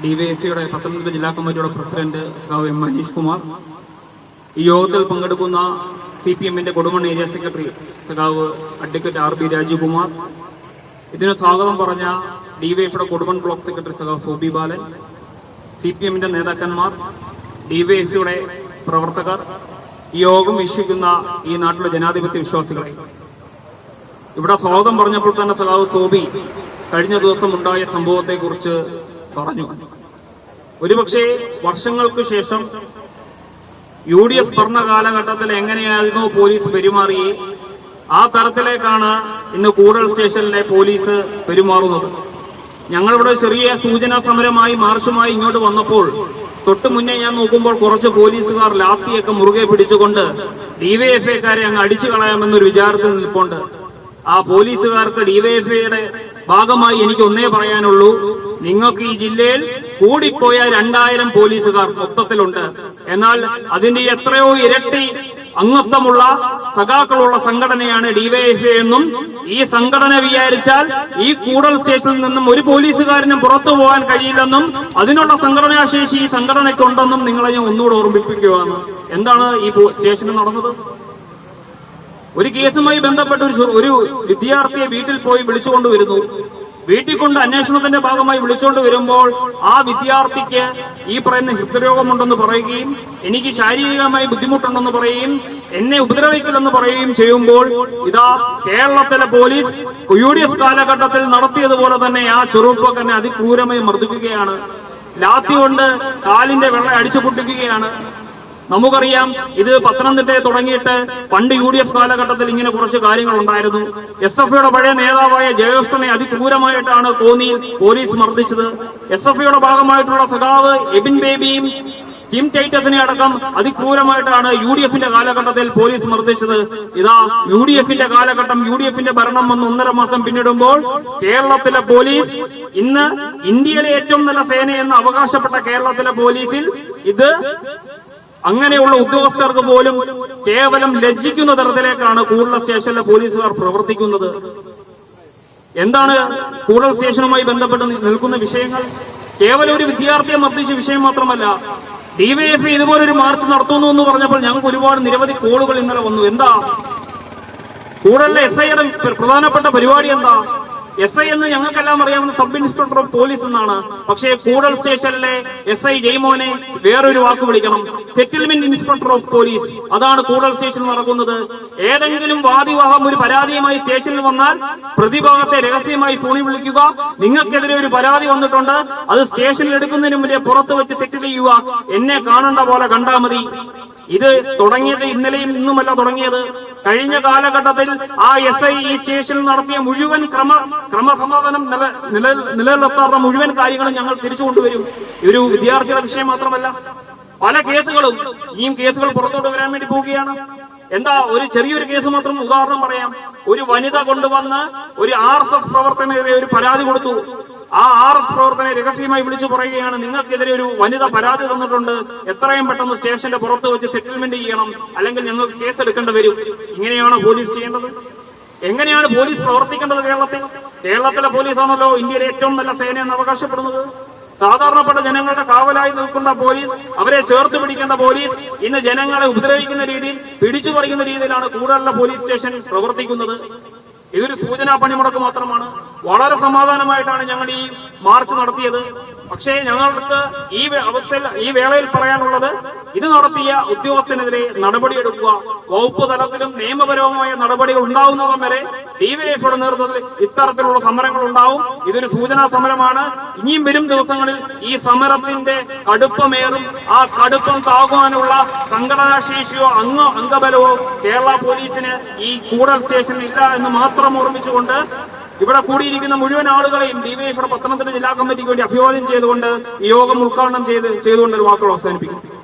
ഡിവൈഎഫ്ഐയുടെ പത്തനംതിട്ട ജില്ലാ കമ്മിറ്റിയുടെ പ്രസിഡന്റ് സഖാവ് എം മനീഷ് കുമാർ, ഈ യോഗത്തിൽ പങ്കെടുക്കുന്ന CPM-ന്റെ കൊടുമൺ ഏരിയ സെക്രട്ടറി സഖാവ് അഡ്വക്കേറ്റ് RB രാജീവ്കുമാർ, ഇതിന് സ്വാഗതം പറഞ്ഞ ഡിവൈഎഫ്ഐയുടെ കൊടുമൺ ബ്ലോക്ക് സെക്രട്ടറി സഖാവ് സോബി ബാലൻ, CPM-ന്റെ നേതാക്കന്മാർ, ഡിവൈഎഫ്ഐയുടെ പ്രവർത്തകർ, ഈ യോഗം വീക്ഷിക്കുന്ന ഈ നാട്ടിലെ ജനാധിപത്യ വിശ്വാസികളെ, ഇവിടെ സ്വാഗതം പറഞ്ഞപ്പോൾ തന്നെ സഖാവ് സോബി കഴിഞ്ഞ ദിവസം ഉണ്ടായ സംഭവത്തെക്കുറിച്ച് പറഞ്ഞു. ഒരുപക്ഷെ വർഷങ്ങൾക്ക് ശേഷം UDF ഭരണ കാലഘട്ടത്തിൽ എങ്ങനെയായിരുന്നു പോലീസ് പെരുമാറിയേ ആ തരത്തിലേക്കാണ് ഇന്ന് കൂടൽ സ്റ്റേഷനിലെ പോലീസ് പെരുമാറുന്നത്. ഞങ്ങളിവിടെ ചെറിയ സൂചനാ സമരമായി മാർച്ചുമായി ഇങ്ങോട്ട് വന്നപ്പോൾ തൊട്ടു മുന്നേ ഞാൻ നോക്കുമ്പോൾ കുറച്ച് പോലീസുകാർ ലാത്തിയൊക്കെ മുറുകെ പിടിച്ചുകൊണ്ട് ഡിവൈഎഫ്ഐക്കാരെ അങ്ങ് അടിച്ചു കളയാമെന്നൊരു വിചാരത്തിൽ നിൽപ്പുണ്ട്. ആ പോലീസുകാർക്ക് ഡിവൈഎഫ്ഐയുടെ ഭാഗമായി എനിക്ക് ഒന്നേ പറയാനുള്ളൂ, നിങ്ങൾക്ക് ഈ ജില്ലയിൽ കൂടിപ്പോയ 2000 പോലീസുകാർ മൊത്തത്തിലുണ്ട്. എന്നാൽ അതിന്റെ എത്രയോ ഇരട്ടി അംഗത്വമുള്ള സഖാക്കളുള്ള സംഘടനയാണ് ഡിവൈഎഫ്ഐ എന്നും, ഈ സംഘടന വിചാരിച്ചാൽ ഈ കൂടൽ സ്റ്റേഷനിൽ നിന്നും ഒരു പോലീസുകാരനും പുറത്തു പോകാൻ കഴിയില്ലെന്നും അതിനുള്ള സംഘടനാശേഷി ഈ സംഘടനയ്ക്കുണ്ടെന്നും നിങ്ങളെ ഞാൻ ഒന്നുകൂടെ ഓർമ്മിപ്പിക്കുകയാണ്. എന്താണ് ഈ സ്റ്റേഷനിൽ നടന്നത്? ഒരു കേസുമായി ബന്ധപ്പെട്ട് ഒരു വിദ്യാർത്ഥിയെ വീട്ടിൽ പോയി വിളിച്ചുകൊണ്ടുവരുന്നു. വീട്ടിൽ കൊണ്ട് അന്വേഷണത്തിന്റെ ഭാഗമായി വിളിച്ചുകൊണ്ട് വരുമ്പോൾ ആ വിദ്യാർത്ഥിക്ക് ഈ പറയുന്ന ഹൃദ്രോഗമുണ്ടെന്ന് പറയുകയും എനിക്ക് ശാരീരികമായി ബുദ്ധിമുട്ടുണ്ടെന്ന് പറയുകയും എന്നെ ഉപദ്രവിക്കില്ലെന്ന് പറയുകയും ചെയ്യുമ്പോൾ ഇതാ കേരളത്തിലെ പോലീസ് UDF കാലഘട്ടത്തിൽ നടത്തിയതുപോലെ തന്നെ ആ ചെറുപ്പക്കാരനെ അതിക്രൂരമായി മർദ്ദിക്കുകയാണ്. ലാത്തി കൊണ്ട് കാലിന്റെ വെള്ളം അടിച്ചു പൊട്ടിക്കുകയാണ്. നമുക്കറിയാം, ഇത് പത്തനംതിട്ടയെ തുടങ്ങിയിട്ട് പണ്ട് UDF കാലഘട്ടത്തിൽ ഇങ്ങനെ കുറച്ച് കാര്യങ്ങൾ ഉണ്ടായിരുന്നു. SFIയുടെ പഴയ നേതാവായ ജയകൃഷ്ണനെ അതിക്രൂരമായിട്ടാണ് കോന്നിയിൽ പോലീസ് മർദ്ദിച്ചത്. SFIയുടെ ഭാഗമായിട്ടുള്ള സഖാവ് എബിൻ ബേബിയും ടിം ടൈറ്റസിനെ അടക്കം അതിക്രൂരമായിട്ടാണ് UDF-ന്റെ കാലഘട്ടത്തിൽ പോലീസ് മർദ്ദിച്ചത്. ഇതാ UDF-ന്റെ കാലഘട്ടം, UDF-ന്റെ ഭരണം വന്ന് 1.5 മാസം പിന്നിടുമ്പോൾ കേരളത്തിലെ പോലീസ് ഇന്ന് ഇന്ത്യയിലെ ഏറ്റവും നല്ല സേനയെന്ന് അവകാശപ്പെട്ട കേരളത്തിലെ പോലീസിൽ ഇത് അങ്ങനെയുള്ള ഉദ്യോഗസ്ഥർക്ക് പോലും കേവലം ലജ്ജിക്കുന്ന തരത്തിലേക്കാണ് കൂടൽ സ്റ്റേഷനിലെ പോലീസുകാർ പ്രവർത്തിക്കുന്നത്. എന്താണ് കൂടൽ സ്റ്റേഷനുമായി ബന്ധപ്പെട്ട് നിൽക്കുന്ന വിഷയങ്ങൾ? കേവലം ഒരു വിദ്യാർത്ഥിയെ മർദ്ദിച്ച വിഷയം മാത്രമല്ല, ഡിവൈഎഫ്ഐ ഇതുപോലൊരു മാർച്ച് നടത്തുന്നു എന്ന് പറഞ്ഞപ്പോൾ ഞങ്ങൾക്ക് ഒരുപാട് നിരവധി കോളുകൾ ഇന്നലെ വന്നു. എന്താ കൂടലിലെ SIയുടെ പ്രധാനപ്പെട്ട പരിപാടി? എന്താ SI എന്ന് ഞങ്ങൾക്കെല്ലാം അറിയാവുന്ന സബ് ഇൻസ്പെക്ടർ ഓഫ് പോലീസ് എന്നാണ്. പക്ഷേ കൂടൽ സ്റ്റേഷനിലെ SI ജയ്മോനെ വേറൊരു വാക്ക് വിളിക്കണം, സെറ്റിൽമെന്റ് ഇൻസ്പെക്ടർ ഓഫ് പോലീസ്. അതാണ് കൂടൽ സ്റ്റേഷനിൽ നടക്കുന്നത്. ഏതെങ്കിലും വാദിവാഹം ഒരു പരാതിയുമായി സ്റ്റേഷനിൽ വന്നാൽ പ്രതിഭാഗത്തെ രഹസ്യമായി ഫോണിൽ വിളിക്കുക, നിങ്ങൾക്കെതിരെ ഒരു പരാതി വന്നിട്ടുണ്ട്, അത് സ്റ്റേഷനിൽ എടുക്കുന്നതിന് മുന്നേ പുറത്ത് വെച്ച് സെറ്റിൽ ചെയ്യുക, എന്നെ കാണേണ്ട പോലെ കണ്ടാൽ മതി. ഇത് തുടങ്ങിയത് ഇന്നലെയും ഇന്നുമല്ല തുടങ്ങിയത്. കഴിഞ്ഞ കാലഘട്ടത്തിൽ ആ SI ഈ സ്റ്റേഷനിൽ നടത്തിയ മുഴുവൻ ക്രമസമാധാനം നിലനിർത്താത്ത മുഴുവൻ കാര്യങ്ങളും ഞങ്ങൾ തിരിച്ചു കൊണ്ടുവരും. ഒരു വിദ്യാർത്ഥികളുടെ വിഷയം മാത്രമല്ല, പല കേസുകളും ഇനിയും കേസുകൾ പുറത്തോട്ട് വരാൻ വേണ്ടി പോവുകയാണ്. എന്താ ഒരു ചെറിയൊരു കേസ് മാത്രം ഉദാഹരണം പറയാം. ഒരു വനിത കൊണ്ടുവന്ന് ഒരു RSS പ്രവർത്തനെതിരെ ഒരു പരാതി കൊടുത്തു. ആ RS പ്രവർത്തനെ രഹസ്യമായി വിളിച്ചു പറയുകയാണ്, നിങ്ങൾക്കെതിരെ ഒരു വനിത പരാതി തന്നിട്ടുണ്ട്, എത്രയും പെട്ടെന്ന് സ്റ്റേഷന്റെ പുറത്ത് വെച്ച് സെറ്റിൽമെന്റ് ചെയ്യണം, അല്ലെങ്കിൽ ഞങ്ങൾക്ക് കേസ് എടുക്കേണ്ടി വരും. ഇങ്ങനെയാണോ പോലീസ് ചെയ്യേണ്ടത്? എങ്ങനെയാണ് പോലീസ് പ്രവർത്തിക്കേണ്ടത്? കേരളത്തിലെ പോലീസാണല്ലോ ഇന്ത്യയിലെ ഏറ്റവും നല്ല സേനയെന്ന് അവകാശപ്പെടുന്നത്. സാധാരണപ്പെട്ട ജനങ്ങളുടെ കാവലായി നിൽക്കുന്ന പോലീസ്, അവരെ ചേർത്ത് പിടിക്കേണ്ട പോലീസ് ഇന്ന് ജനങ്ങളെ ഉപദ്രവിക്കുന്ന രീതിയിൽ, പിടിച്ചു പറിക്കുന്ന രീതിയിലാണ് കൂടുതലുള്ള പോലീസ് സ്റ്റേഷൻ പ്രവർത്തിക്കുന്നത്. ഇതൊരു സൂചനാ പണിമുടക്ക് മാത്രമാണ്. വളരെ സമാധാനമായിട്ടാണ് ഞങ്ങൾ ഈ മാർച്ച് നടത്തിയത്. പക്ഷേ ഞങ്ങൾക്ക് ഈ വേളയിൽ പറയാനുള്ളത്, ഇത് നടത്തിയ ഉദ്യോഗസ്ഥനെതിരെ നടപടിയെടുക്കുക. വകുപ്പ് തലത്തിലും നിയമപരവുമായ നടപടികൾ ഉണ്ടാവുന്നതും വരെ ഡിവൈഎഫ്ഐയുടെ നേതൃത്വത്തിൽ ഇത്തരത്തിലുള്ള സമരങ്ങൾ ഉണ്ടാവും. ഇതൊരു സൂചനാ സമരമാണ്. ഇനിയും വരും ദിവസങ്ങളിൽ ഈ സമരത്തിന്റെ കടുപ്പമേറും. ആ കടുപ്പം താങ്ങുവാനുള്ള സംഘടനാശേഷിയോ അംഗബലവോ കേരള പോലീസിന് ഈ കൂടൽ സ്റ്റേഷനിൽ ഇല്ല എന്ന് മാത്രം ഓർമ്മിച്ചുകൊണ്ട് ഇവിടെ കൂടിയിരിക്കുന്ന മുഴുവൻ ആളുകളെയും ഡിവൈഎഫ്ഐയുടെ പത്തനംതിട്ട ജില്ലാ കമ്മിറ്റിക്ക് വേണ്ടി അഭിവാദ്യം ചെയ്തുകൊണ്ട് ഈ യോഗം ഉദ്ഘാടനം ചെയ്തുകൊണ്ട് ഒരു വാക്കുകൾ അവസാനിപ്പിക്കും.